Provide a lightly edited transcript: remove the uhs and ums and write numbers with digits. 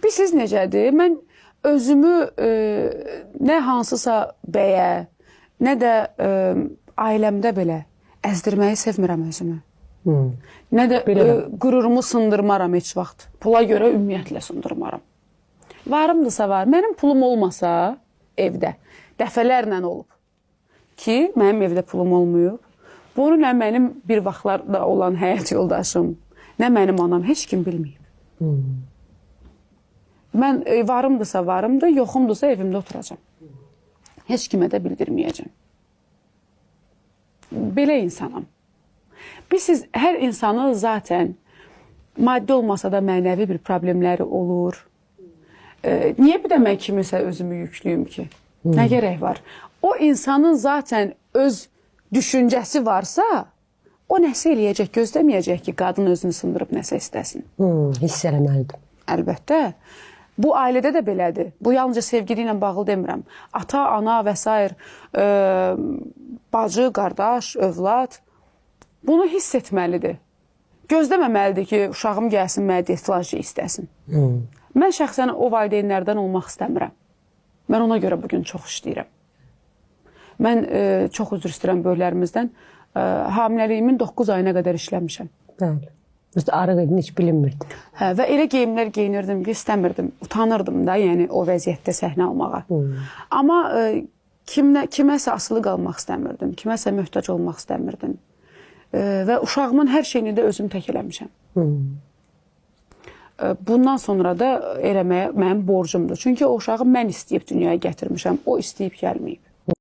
Bilirsiniz necədir? Mən özümü nə hansısa bəyə, nə də ailəmdə belə əzdirməyi sevmirəm özümü. Nə də qururumu sındırmaram heç vaxt. Pula görə ümumiyyətlə sındırmaram. Varımdırsa var. Mənim pulum olmasa evdə dəfələrlə olub ki, mənim evdə pulum olmayıb. Bunu nə mənim bir vaxtlarda olan həyat yoldaşım, nə mənim anam heç kim bilməyib. Mən varımdırsa varımdır, yoxumdursa evimdə oturacam. Heç kimə də bildirməyəcəm. Belə insanam. Bilirsiniz, hər insanın zaten maddi olmasa da mənəvi bir problemləri olur. Niyə bir də mən kimisə özümü yüklüyüm ki? Nə gərək var? O insanın zaten öz düşüncəsi varsa, o nəsə eləyəcək, gözləməyəcək ki, qadın özünü sındırıb nəsə istəsin. Hiss eləməlidir. Əlbəttə. Bu ailədə də belədir. Bu yalnızca sevgili ilə bağlı demirəm. Ata, ana və s. Bacı, qardaş, övlad bunu hiss etməlidir. Gözləməməlidir ki, uşağım gəlsin, mənə detlajı istəsin. Mən şəxsən o valideynlərdən olmaq istəmirəm. Mən ona görə bugün çox işləyirəm. Mən çox üzr istəyirəm böyüklərimizdən. Hamiləliyimin 9 ayına qədər işləmişəm. Bəli. Arıq edin, heç bilinmirdi. Hə, və elə geyimlər geyinirdim ki, istəmirdim. Utanırdım da, yəni o vəziyyətdə səhnə almağa. Amma kiməsə asılı qalmaq istəmirdim. Kiməsə möhtac olmaq istəmirdim. Və uşağımın hər şeyini də özüm tək eləmişəm. Bundan sonra da eləməyə mənim borcumdur. Çünki o uşağı mən istəyib dünyaya gətirmişəm. O istəyib gəlməyib.